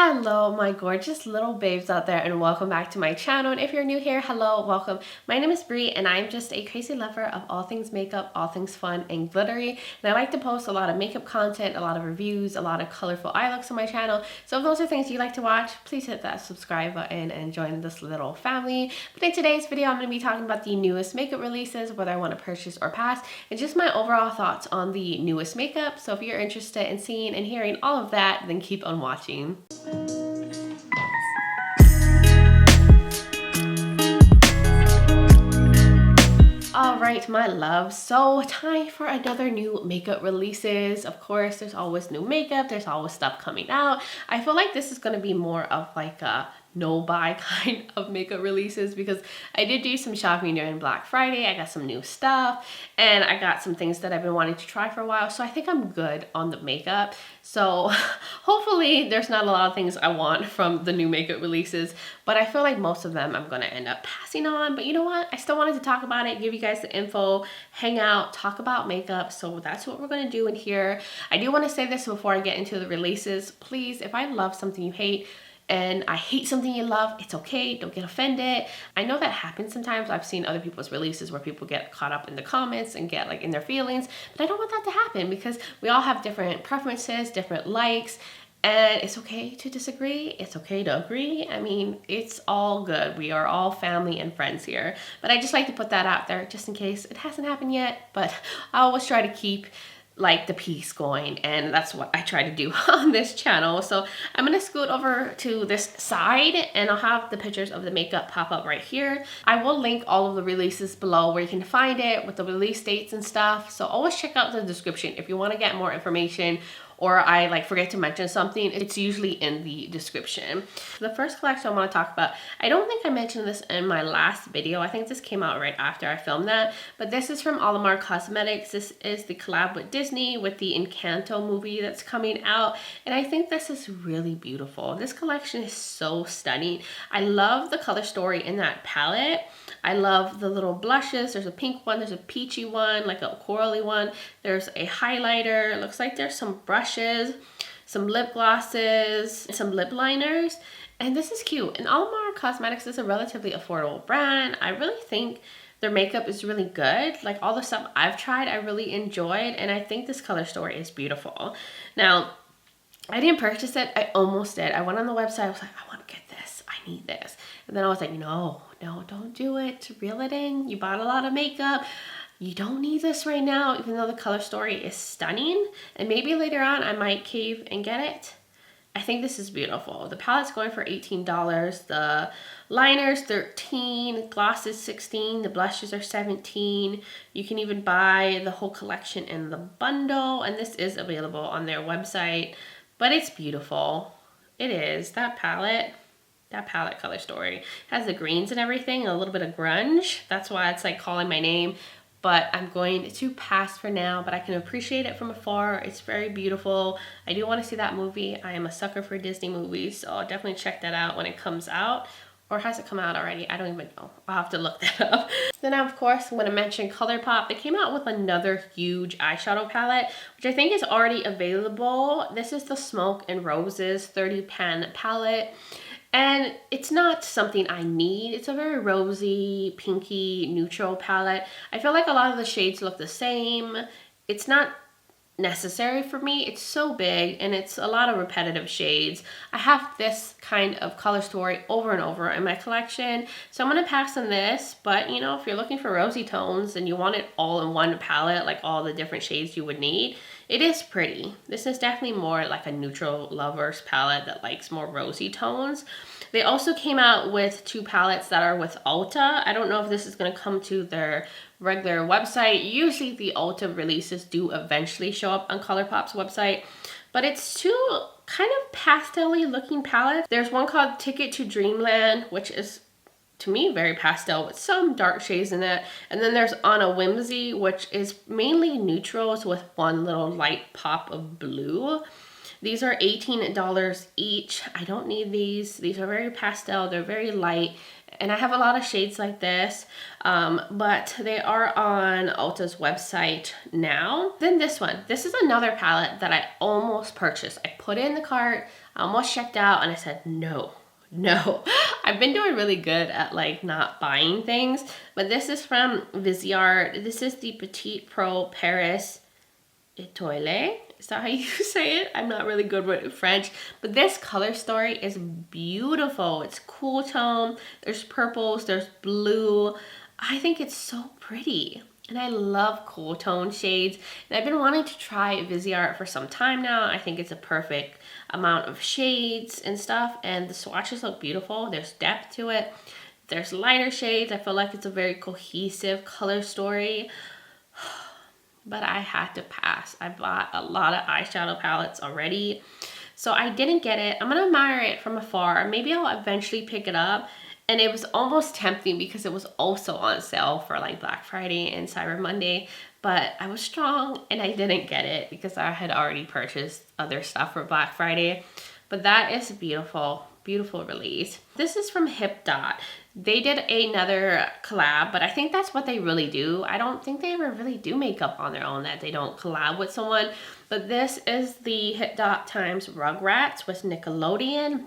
Hello my gorgeous little babes out there, and welcome back to my channel. And if you're new here, hello, welcome. My name is Bree and I'm just a crazy lover of all things makeup, all things fun and glittery, and I like to post a lot of makeup content, a lot of reviews, a lot of colorful eye looks on my channel. So if those are things you like to watch, please hit that subscribe button and join this little family. But in today's video, I'm going to be talking about the newest makeup releases, whether I want to purchase or pass, and just my overall thoughts on the newest makeup. So if you're interested in seeing and hearing all of that, then keep on watching. Alright my love, so time for another new makeup releases. Of course, there's always new makeup, there's always stuff coming out. I feel like this is going to be more of like a no buy kind of makeup releases because I did do some shopping during Black Friday. I got some new stuff and I got some things that I've been wanting to try for a while, so I think I'm good on the makeup. So hopefully there's not a lot of things I want from the new makeup releases, but I feel like most of them I'm going to end up passing on. But you know what, I still wanted to talk about it, give you guys the info, hang out, talk about makeup. So that's what we're going to do in here. I do want to say this before I get into the releases. Please, if I love something you hate, and I hate something you love, it's okay, don't get offended. I know that happens sometimes. I've seen other people's releases where people get caught up in the comments and get like in their feelings, but I don't want that to happen because we all have different preferences, different likes, and it's okay to disagree. It's okay to agree. I mean, it's all good. We are all family and friends here. But I just like to put that out there just in case it hasn't happened yet, but I always try to keep like the peace going, and that's what I try to do on this channel. So I'm gonna scoot over to this side and I'll have the pictures of the makeup pop up right here. I will link all of the releases below where you can find it with the release dates and stuff, so always check out the description if you want to get more information, or I like forget to mention something, it's usually in the description. The first collection I want to talk about, I don't think I mentioned this in my last video. I think this came out right after I filmed that, but this is from Alamar Cosmetics. This is the collab with Disney with the Encanto movie that's coming out, and I think this is really beautiful. This collection is so stunning. I love the color story in that palette. I love the little blushes. There's a pink one, there's a peachy one, like a corally one. There's a highlighter. It looks like there's some brushes, some lip glosses, some lip liners, and this is cute. And Alamar Cosmetics is a relatively affordable brand. I really think their makeup is really good. Like all the stuff I've tried, I really enjoyed, and I think this color story is beautiful. Now, I didn't purchase it. I almost did. I went on the website. I was like, I want to get this. I need this. And then I was like, no, don't do it. Reel it in. You bought a lot of makeup. You don't need this right now, even though the color story is stunning. And maybe later on I might cave and get it. I think this is beautiful. The palette's going for $18. The liners, $13. Glosses, $16. The blushes are $17. You can even buy the whole collection in the bundle. And this is available on their website. But it's beautiful. It is. That palette color story has the greens and everything, a little bit of grunge. That's why it's like calling my name. But I'm going to pass for now, but I can appreciate it from afar. It's very beautiful. I do want to see that movie. I am a sucker for Disney movies, so I'll definitely check that out when it comes out. Or has it come out already? I don't even know. I'll have to look that up. Then of course, I'm going to mention Colourpop. They came out with another huge eyeshadow palette, which I think is already available. This is the Smoke and Roses 30 pan palette. And it's not something I need. It's a very rosy, pinky, neutral palette. I feel like a lot of the shades look the same. It's not necessary for me. It's so big and it's a lot of repetitive shades. I have this kind of color story over and over in my collection, so I'm gonna pass on this. But you know, if you're looking for rosy tones and you want it all in one palette, like all the different shades you would need, it is pretty. This is definitely more like a neutral lovers palette that likes more rosy tones. They also came out with two palettes that are with Ulta. I don't know if this is going to come to their regular website. Usually the Ulta releases do eventually show up on Colourpop's website, but it's two kind of pastel-y looking palettes. There's one called Ticket to Dreamland, which is to me very pastel with some dark shades in it, and then there's On a Whimsy, which is mainly neutrals with one little light pop of blue. These are $18 each. I don't need these. These are very pastel. They're very light. And I have a lot of shades like this, but they are on Ulta's website now. Then this one. This is another palette that I almost purchased. I put it in the cart. I almost checked out and I said, no. No, I've been doing really good at like not buying things, but this is from Viseart. This is the Petit Pro Paris Etoile. Is that how you say it? I'm not really good with French, but this color story is beautiful. It's cool tone. There's purples, there's blue. I think it's so pretty. And I love cool tone shades. And I've been wanting to try Viseart for some time now. I think it's a perfect amount of shades and stuff. And the swatches look beautiful. There's depth to it. There's lighter shades. I feel like it's a very cohesive color story. But I had to pass. I bought a lot of eyeshadow palettes already. So I didn't get it. I'm going to admire it from afar. Maybe I'll eventually pick it up. And it was almost tempting because it was also on sale for like Black Friday and Cyber Monday. But I was strong and I didn't get it because I had already purchased other stuff for Black Friday. But that is beautiful, beautiful release. This is from Hipdot. They did another collab, but I think that's what they really do. I don't think they ever really do makeup on their own, that they don't collab with someone. But this is the Hipdot times Rugrats with Nickelodeon.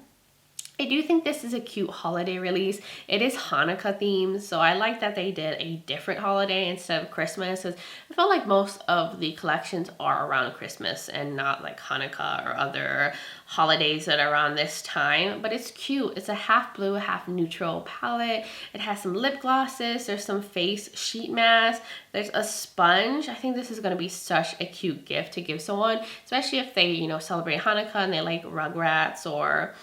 I do think this is a cute holiday release. It is Hanukkah themed, so I like that they did a different holiday instead of Christmas. I feel like most of the collections are around Christmas and not like Hanukkah or other holidays that are around this time. But it's cute. It's a half blue, half neutral palette. It has some lip glosses. There's some face sheet masks. There's a sponge. I think this is going to be such a cute gift to give someone, especially if they, you know, celebrate Hanukkah and they like Rugrats or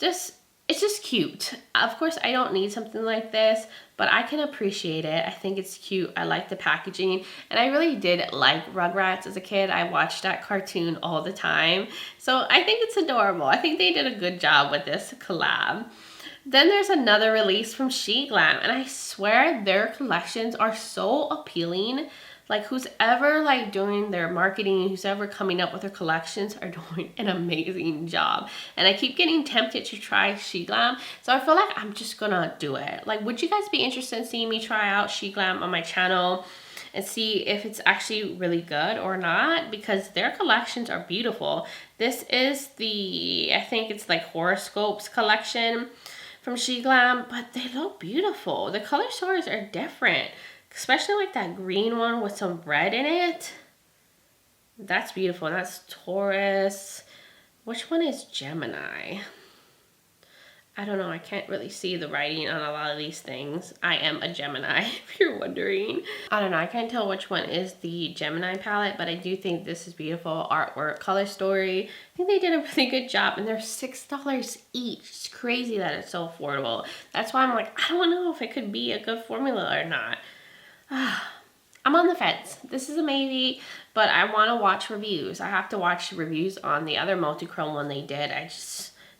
it's just cute. Of course, I don't need something like this, but I can appreciate it. I think it's cute. I like the packaging, and I really did like Rugrats as a kid. I watched that cartoon all the time, so I think it's adorable. I think they did a good job with this collab. Then there's another release from Sheglam, and I swear their collections are so appealing. Like, who's ever like doing their marketing, who's ever coming up with their collections are doing an amazing job. And I keep getting tempted to try Sheglam, so I feel like I'm just gonna do it. Like, would you guys be interested in seeing me try out Sheglam on my channel and see if it's actually really good or not? Because their collections are beautiful. This is the, I think it's like Horoscopes collection from Sheglam, but they look beautiful. The color stories are different. Especially like that green one with some red in it. That's beautiful. That's Taurus. Which one is Gemini? I don't know. I can't really see the writing on a lot of these things. I am a Gemini, if you're wondering. I don't know. I can't tell which one is the Gemini palette, but I do think this is beautiful artwork, color story. I think they did a really good job, and they're $6 each. It's crazy that it's so affordable. That's why I'm like, I don't know if it could be a good formula or not. I'm on the fence. This is a maybe, but I want to watch reviews. I have to watch reviews on the other multi-chrome one they did.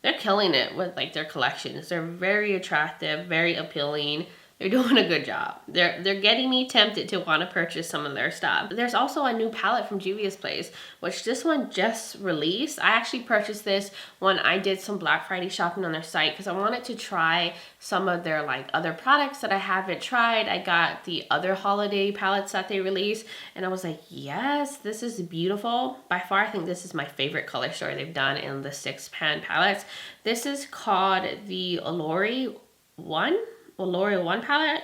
They're killing it with like their collections. They're very attractive, very appealing. They're doing a good job. They're getting me tempted to want to purchase some of their stuff. There's also a new palette from Juvia's Place, which this one just released. I actually purchased this when I did some Black Friday shopping on their site because I wanted to try some of their like other products that I haven't tried. I got the other holiday palettes that they released, and I was like, yes, this is beautiful. By far, I think this is my favorite color story they've done in the 6-pan palettes. This is called the Olori 1 palette.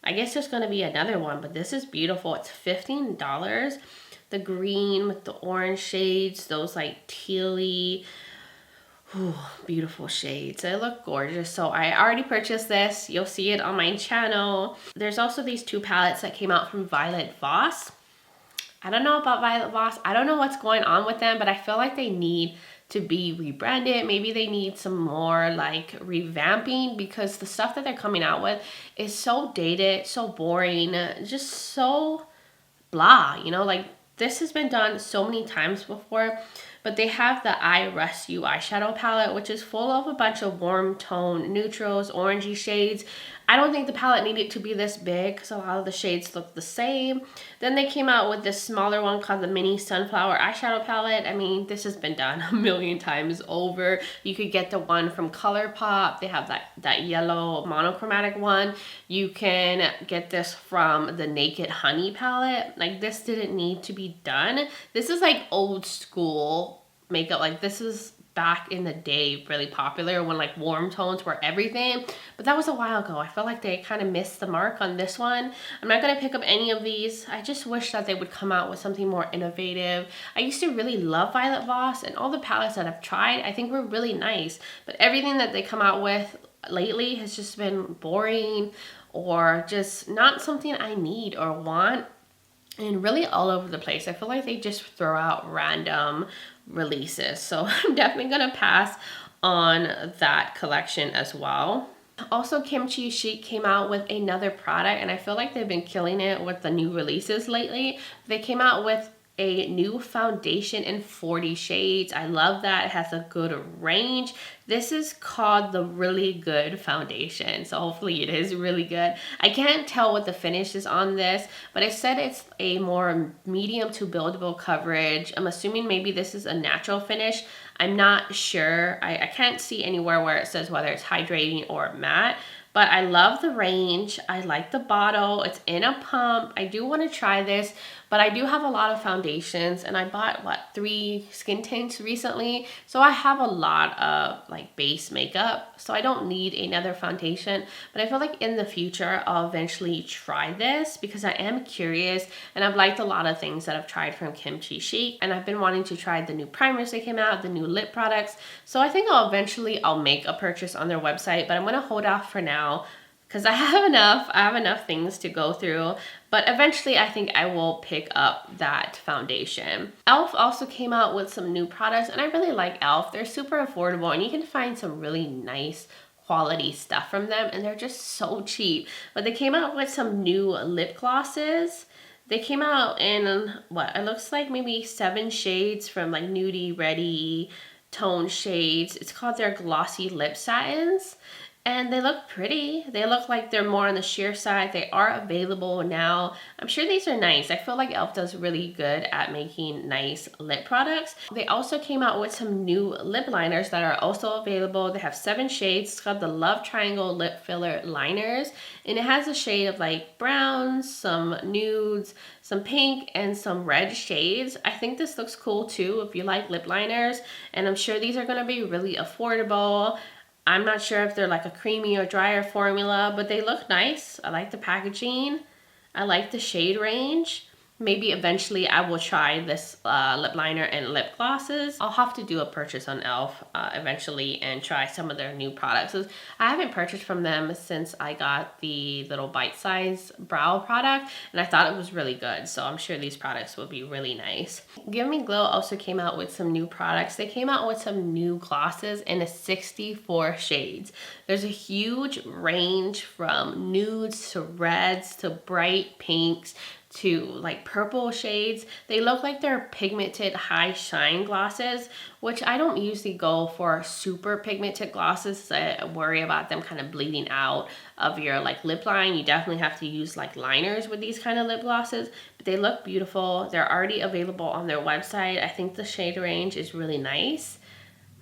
I guess there's going to be another one, but this is beautiful. It's $15. The green with the orange shades, those like tealy, beautiful shades. They look gorgeous. So I already purchased this. You'll see it on my channel. There's also these 2 palettes that came out from Violet Voss. I don't know about Violet Voss. I don't know what's going on with them, but I feel like they need to be rebranded. Maybe they need some more like revamping, because the stuff that they're coming out with is so dated, so boring, just so blah, you know, like this has been done so many times before. But they have the I Rest You eyeshadow palette, which is full of a bunch of warm tone neutrals, orangey shades. I don't think the palette needed to be this big because a lot of the shades look the same. Then they came out with this smaller one called the Mini Sunflower eyeshadow palette. I mean, this has been done a million times over. You could get the one from Colourpop. They have that yellow monochromatic one. You can get this from the Naked Honey palette. Like, this didn't need to be done. This is like old school makeup. Like, this is back in the day really popular when like warm tones were everything, but that was a while ago. I feel like they kind of missed the mark on this one. I'm not going to pick up any of these. I just wish that they would come out with something more innovative. I used to really love Violet Voss, and all the palettes that I've tried I think were really nice, but everything that they come out with lately has just been boring or just not something I need or want, and really all over the place. I feel like they just throw out random releases. So I'm definitely gonna pass on that collection as well. Also, Kimchi Chic came out with another product, and I feel like they've been killing it with the new releases lately. They came out with a new foundation in 40 shades. I love that. It has a good range. This is called the Really Good Foundation, so hopefully it is really good. I can't tell what the finish is on this, but it said it's a more medium to buildable coverage. I'm assuming maybe this is a natural finish. I'm not sure. I can't see anywhere where it says whether it's hydrating or matte. But I love the range. I like the bottle. It's in a pump. I do want to try this, but I do have a lot of foundations, and I bought, what, 3 skin tints recently. So I have a lot of like base makeup, so I don't need another foundation. But I feel like in the future, I'll eventually try this because I am curious, and I've liked a lot of things that I've tried from Kimchi Chic, and I've been wanting to try the new primers that came out, the new lip products. So I think I'll make a purchase on their website, but I'm gonna hold off for now because I have enough things to go through. But eventually I think I will pick up that foundation. e.l.f. also came out with some new products, and I really like e.l.f. They're super affordable, and you can find some really nice quality stuff from them, and they're just so cheap. But they came out with some new lip glosses. They came out in what it looks like maybe 7 shades, from like nudie, reddy tone shades. It's called their glossy lip satins. And they look pretty. They look like they're more on the sheer side. They are available now. I'm sure these are nice. I feel like e.l.f. does really good at making nice lip products. They also came out with some new lip liners that are also available. They have 7 shades. It's called the Love Triangle Lip Filler Liners. And it has a shade of like browns, some nudes, some pink, and some red shades. I think this looks cool too if you like lip liners. And I'm sure these are gonna be really affordable. I'm not sure if they're like a creamy or drier formula, but they look nice. I like the packaging. I like the shade range. Maybe eventually I will try this lip liner and lip glosses. I'll have to do a purchase on e.l.f. Eventually and try some of their new products. I haven't purchased from them since I got the little bite-size brow product, and I thought it was really good. So I'm sure these products will be really nice. Give Me Glow also came out with some new products. They came out with some new glosses in a 64 shades. There's a huge range from nudes to reds to bright pinks to like purple shades. They look like they're pigmented high shine glosses, which I don't usually go for super pigmented glosses. I worry about them kind of bleeding out of your like lip line. You definitely have to use like liners with these kind of lip glosses, but they look beautiful. They're already available on their website. I think the shade range is really nice.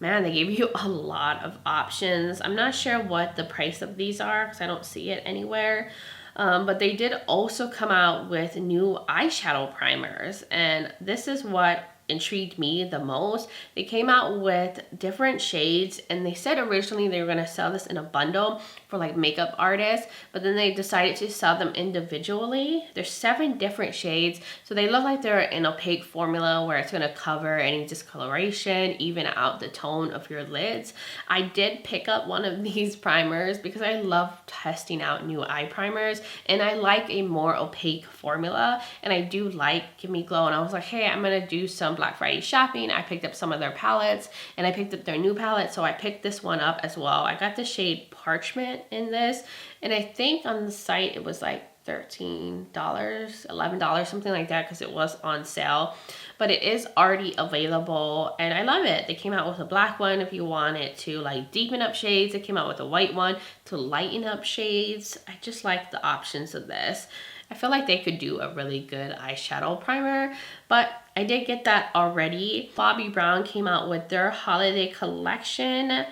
Man, they gave you a lot of options. I'm not sure what the price of these are because I don't see it anywhere. But they did also come out with new eyeshadow primers, and this is what intrigued me the most. They came out with different shades, and they said originally they were going to sell this in a bundle for like makeup artists, but then they decided to sell them individually. There's 7 different shades, so they look like they're an opaque formula where it's going to cover any discoloration, even out the tone of your lids. I did pick up one of these primers because I love testing out new eye primers, and I like a more opaque formula, and I do like Give Me Glow, and I was like, hey, I'm going to do some Black Friday shopping. I picked up some of their palettes, and I picked up their new palette, so I picked this one up as well. I got the shade Parchment in this, and I think on the site it was like $13, $11, something like that, because it was on sale, but it is already available, and I love it. They came out with a black one if you wanted to like deepen up shades. They came out with a white one to lighten up shades. I just like the options of this. I feel like they could do a really good eyeshadow primer, but I did get that already. Bobbi Brown came out with their holiday collection.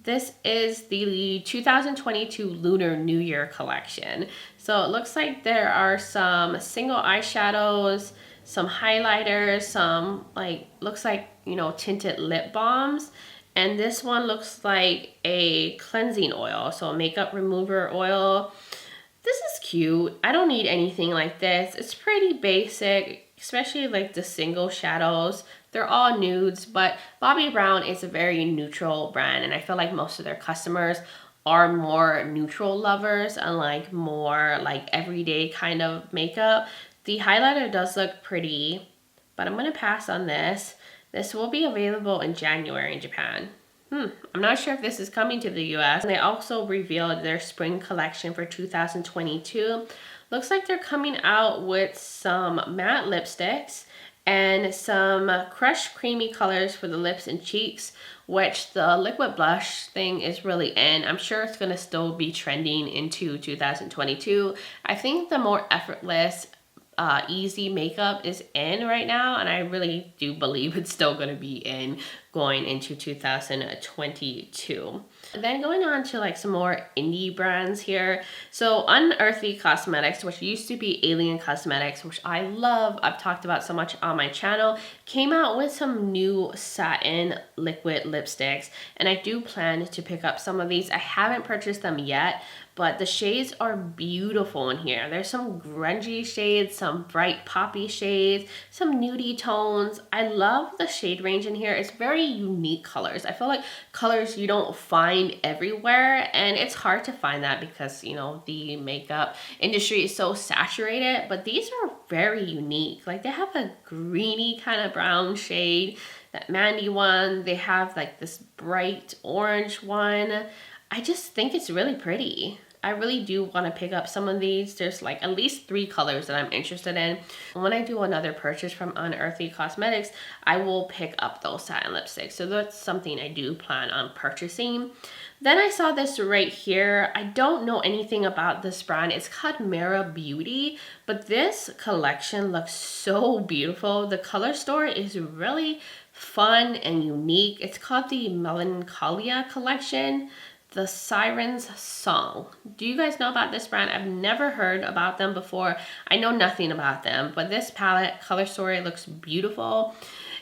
This is the 2022 Lunar New Year collection. So it looks like there are some single eyeshadows, some highlighters, some like, looks like, you know, tinted lip balms. And this one looks like a cleansing oil, so a makeup remover oil. This is cute. I don't need anything like this. It's pretty basic, especially like the single shadows. They're all nudes, but Bobbi Brown is a very neutral brand, and I feel like most of their customers are more neutral lovers and like more like everyday kind of makeup. The highlighter does look pretty, but I'm gonna pass on this. This will be available in January in Japan. I'm not sure if this is coming to the US. They also revealed their spring collection for 2022. Looks like they're coming out with some matte lipsticks and some crushed creamy colors for the lips and cheeks, which the liquid blush thing is really in. I'm sure it's gonna still be trending into 2022. I think the more effortless easy makeup is in right now, and I really do believe it's still going to be in going into 2022. And then going on to like some more indie brands here. So Unearthly Cosmetics, which used to be Alien Cosmetics, which I love, I've talked about so much on my channel, came out with some new satin liquid lipsticks, and I do plan to pick up some of these. I haven't purchased them yet, but the shades are beautiful in here. There's some grungy shades, some bright poppy shades, some nudie tones. I love the shade range in here. It's very unique colors. I feel like colors you don't find everywhere, and it's hard to find that because, you know, the makeup industry is so saturated, but these are very unique. Like they have a greeny kind of brown shade, that Mandy one. They have like this bright orange one. I just think it's really pretty. I really do want to pick up some of these. There's like at least 3 colors that I'm interested in. When I do another purchase from Unearthly Cosmetics, I will pick up those satin lipsticks. So that's something I do plan on purchasing. Then I saw this right here. I don't know anything about this brand. It's called Mira Beauty, but this collection looks so beautiful. The color story is really fun and unique. It's called the Melancholia Collection. The Siren's Song. Do you guys know about this brand? I've never heard about them before. I know nothing about them, but this palette color story looks beautiful,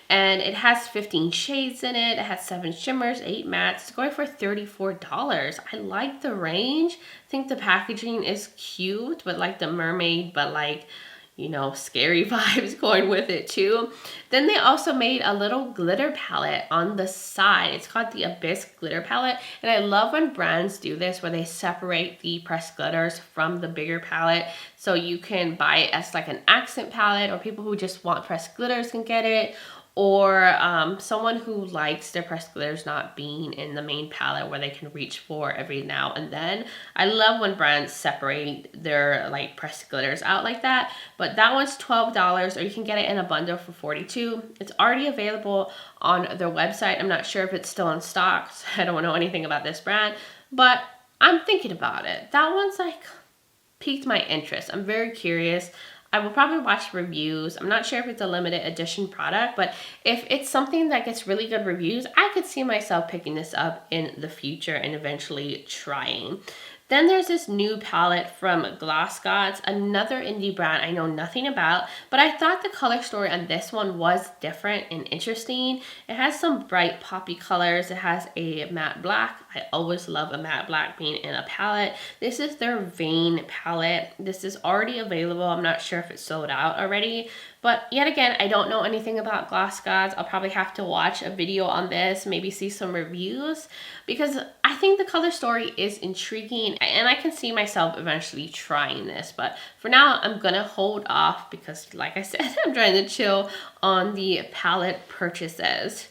and it has 15 shades in it. It has 7 shimmers, 8 mattes. It's going for $34. I like the range. I think the packaging is cute, but like the mermaid, but like, you know, scary vibes going with it too. Then they also made a little glitter palette on the side. It's called the Abyss Glitter Palette. And I love when brands do this, where they separate the pressed glitters from the bigger palette. So you can buy it as like an accent palette, or people who just want pressed glitters can get it. Or someone who likes their pressed glitters not being in the main palette, where they can reach for every now and then. I love when brands separate their like pressed glitters out like that. But that one's $12, or you can get it in a bundle for $42. It's already available on their website. I'm not sure if it's still in stock, so I don't know anything about this brand, but I'm thinking about it. That one's like piqued my interest. I'm very curious. I will probably watch reviews. I'm not sure if it's a limited edition product, but if it's something that gets really good reviews, I could see myself picking this up in the future and eventually trying. Then there's this new palette from Gloss Gods, another indie brand I know nothing about, but I thought the color story on this one was different and interesting. It has some bright poppy colors. It has a matte black. I always love a matte black being in a palette. This is their Vein palette. This is already available. I'm not sure if it's sold out already, but yet again, I don't know anything about Gloss Gods. I'll probably have to watch a video on this, maybe see some reviews, because I think the color story is intriguing, and I can see myself eventually trying this. But for now, I'm gonna hold off because, like I said, I'm trying to chill on the palette purchases.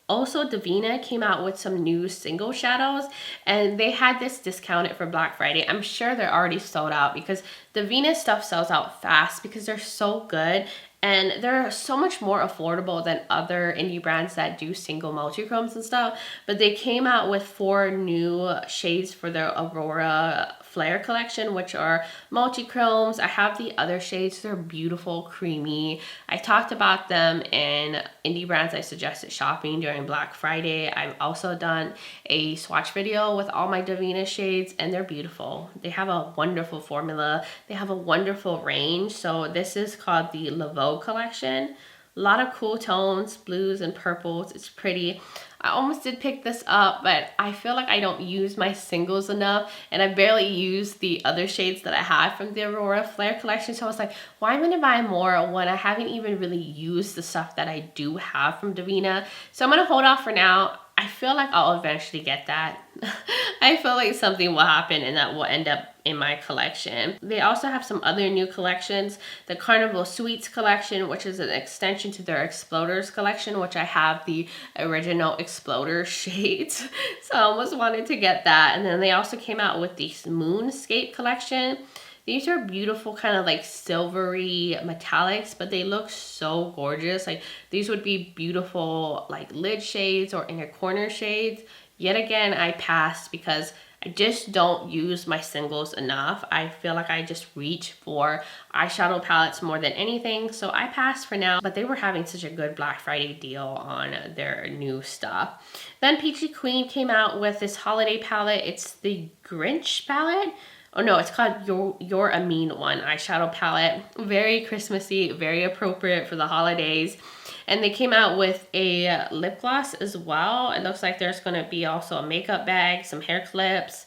Also, Davina came out with some new single shadows, and they had this discounted for Black Friday. I'm sure they're already sold out because Davina stuff sells out fast because they're so good. And they're so much more affordable than other indie brands that do single multi-chromes and stuff. But they came out with 4 new shades for their Aurora Flare collection, which are multi-chromes. I have the other shades. They're beautiful, creamy. I talked about them in indie brands I suggested shopping during Black Friday. I've also done a swatch video with all my Davina shades, and they're beautiful. They have a wonderful formula. They have a wonderful range. So this is called the Laveau collection. A lot of cool tones, blues and purples. It's pretty. I almost did pick this up, but I feel like I don't use my singles enough, and I barely use the other shades that I have from the Aurora Flare collection. So I was like, why am I gonna buy more when I haven't even really used the stuff that I do have from Davina? So I'm gonna hold off for now. I feel like I'll eventually get that. I feel like something will happen and that will end up in my collection. They also have some other new collections. The Carnival Sweets collection, which is an extension to their Exploders collection, which I have the original Exploder shades. So I almost wanted to get that. And then they also came out with the Moonscape collection. These are beautiful, kind of like silvery metallics, but they look so gorgeous. Like these would be beautiful like lid shades or inner corner shades. Yet again, I passed because I just don't use my singles enough. I feel like I just reach for eyeshadow palettes more than anything. So I passed for now, but they were having such a good Black Friday deal on their new stuff. Then Peachy Queen came out with this holiday palette. It's the Grinch palette. Oh no, it's called You're a Mean One eyeshadow palette. Very Christmassy, very appropriate for the holidays. And they came out with a lip gloss as well. It looks like there's going to be also a makeup bag, some hair clips,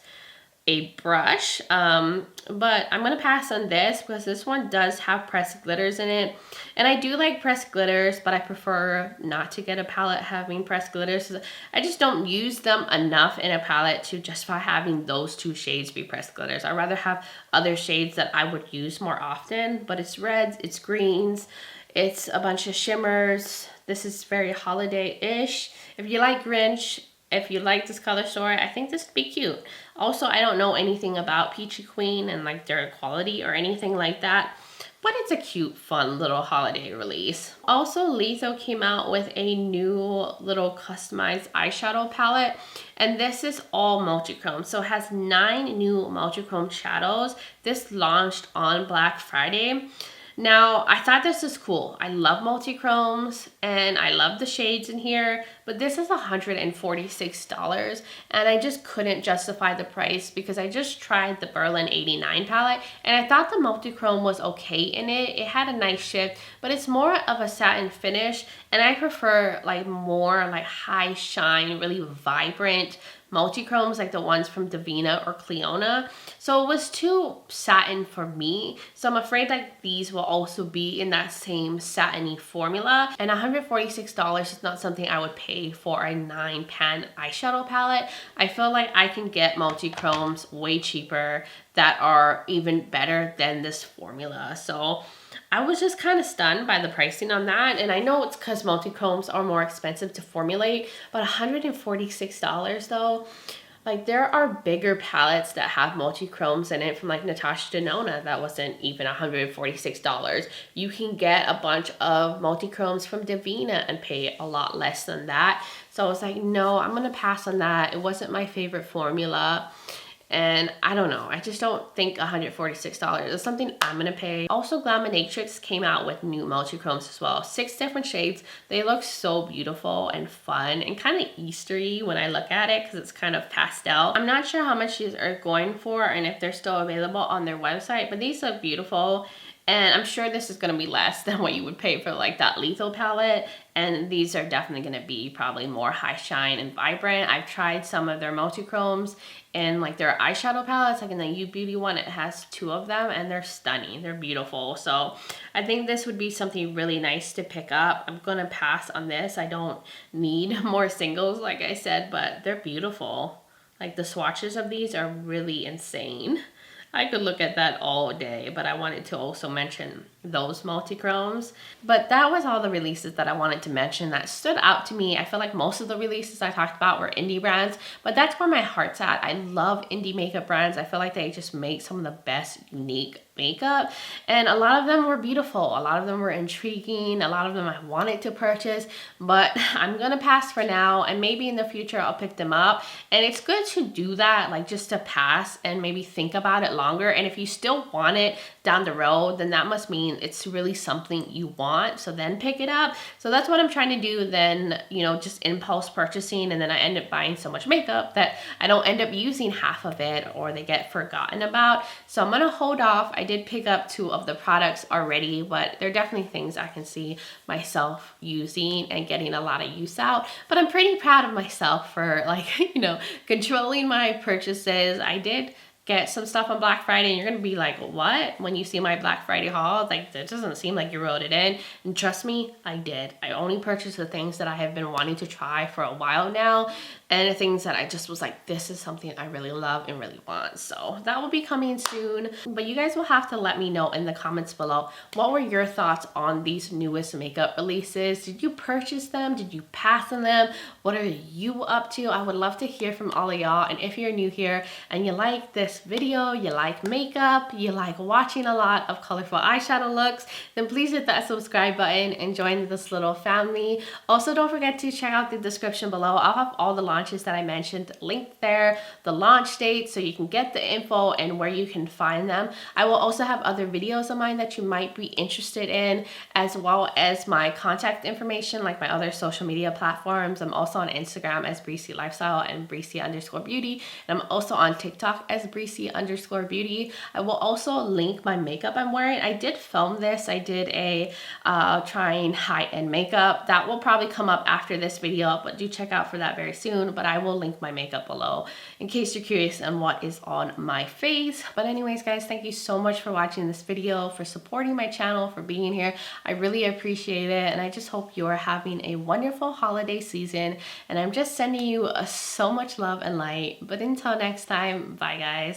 a brush. But I'm going to pass on this because this one does have pressed glitters in it. And I do like pressed glitters, but I prefer not to get a palette having pressed glitters. I just don't use them enough in a palette to justify having those two shades be pressed glitters. I'd rather have other shades that I would use more often, but it's reds, it's greens, it's a bunch of shimmers. This is very holiday-ish. If you like Grinch, if you like this color story, I think this would be cute. Also, I don't know anything about Peachy Queen and like their quality or anything like that, but it's a cute, fun little holiday release. Also, Litho came out with a new little customized eyeshadow palette, and this is all multi-chrome. So it has 9 new multi-chrome shadows. This launched on Black Friday. Now, I thought this was cool. I love multi-chromes and I love the shades in here, but this is $146 and I just couldn't justify the price because I just tried the Berlin 89 palette and I thought the multi-chrome was okay in it. It had a nice shift, but it's more of a satin finish and I prefer like more like high shine, really vibrant multi-chromes like the ones from Davina or Cleona. So it was too satin for me. So I'm afraid that these will also be in that same satiny formula. And $146 is not something I would pay for a 9-pan eyeshadow palette. I feel like I can get multi-chromes way cheaper that are even better than this formula. So I was just kind of stunned by the pricing on that. And I know it's because multi-chromes are more expensive to formulate, but $146 though, like there are bigger palettes that have multi-chromes in it from like Natasha Denona that wasn't even $146. You can get a bunch of multi-chromes from Davina and pay a lot less than that. So I was like, no, I'm gonna pass on that. It wasn't my favorite formula. And I don't know, I just don't think $146 is something I'm gonna pay. Also, Glamour Matrix came out with new multi-chromes as well. 6 different shades. They look so beautiful and fun and kind of Eastery when I look at it because it's kind of pastel. I'm not sure how much these are going for and if they're still available on their website, but these look beautiful. And I'm sure this is going to be less than what you would pay for like that Lethal palette. And these are definitely going to be probably more high shine and vibrant. I've tried some of their multi-chromes and like their eyeshadow palettes, like in the U Beauty one, it has 2 of them and they're stunning. They're beautiful. So I think this would be something really nice to pick up. I'm going to pass on this. I don't need more singles, like I said, but they're beautiful. Like the swatches of these are really insane. I could look at that all day, but I wanted to also mention those multi-chromes. But that was all the releases that I wanted to mention that stood out to me. I feel like most of the releases I talked about were indie brands, but that's where my heart's at. I love indie makeup brands. I feel like they just make some of the best unique makeup, and a lot of them were beautiful. A lot of them were intriguing. A lot of them I wanted to purchase, but I'm gonna pass for now, and maybe in the future I'll pick them up. And it's good to do that, like just to pass and maybe think about it longer. And if you still want it down the road, then that must mean it's really something you want, so then pick it up. So that's what I'm trying to do then, you know, just impulse purchasing, and then I end up buying so much makeup that I don't end up using half of it or they get forgotten about. So I'm gonna hold off. I did pick up 2 of the products already, but they're definitely things I can see myself using and getting a lot of use out. But I'm pretty proud of myself for like, you know, controlling my purchases. I did get some stuff on Black Friday and you're gonna be like, what? When you see my Black Friday haul, like that doesn't seem like you wrote it in. And trust me, I did. I only purchased the things that I have been wanting to try for a while now, and the things that I just was like, this is something I really love and really want. So that will be coming soon. But you guys will have to let me know in the comments below, what were your thoughts on these newest makeup releases? Did you purchase them? Did you pass on them? What are you up to? I would love to hear from all of y'all. And if you're new here and you like this video, you like makeup, you like watching a lot of colorful eyeshadow looks, then please hit that subscribe button and join this little family. Also, don't forget to check out the description below. I'll have all the launches that I mentioned linked there, the launch date, so you can get the info and where you can find them. I will also have other videos of mine that you might be interested in, as well as my contact information, like my other social media platforms. I'm also on Instagram as Breezy Lifestyle and Breezy_beauty, and I'm also on TikTok as Breezy_beauty. I will also link my makeup I'm wearing. I did film this. I did a trying high-end makeup. That will probably come up after this video, but do check out for that very soon. But I will link my makeup below in case you're curious on what is on my face. But anyways, guys, thank you so much for watching this video, for supporting my channel, for being here. I really appreciate it, and I just hope you are having a wonderful holiday season, and I'm just sending you so much love and light. But until next time, bye guys.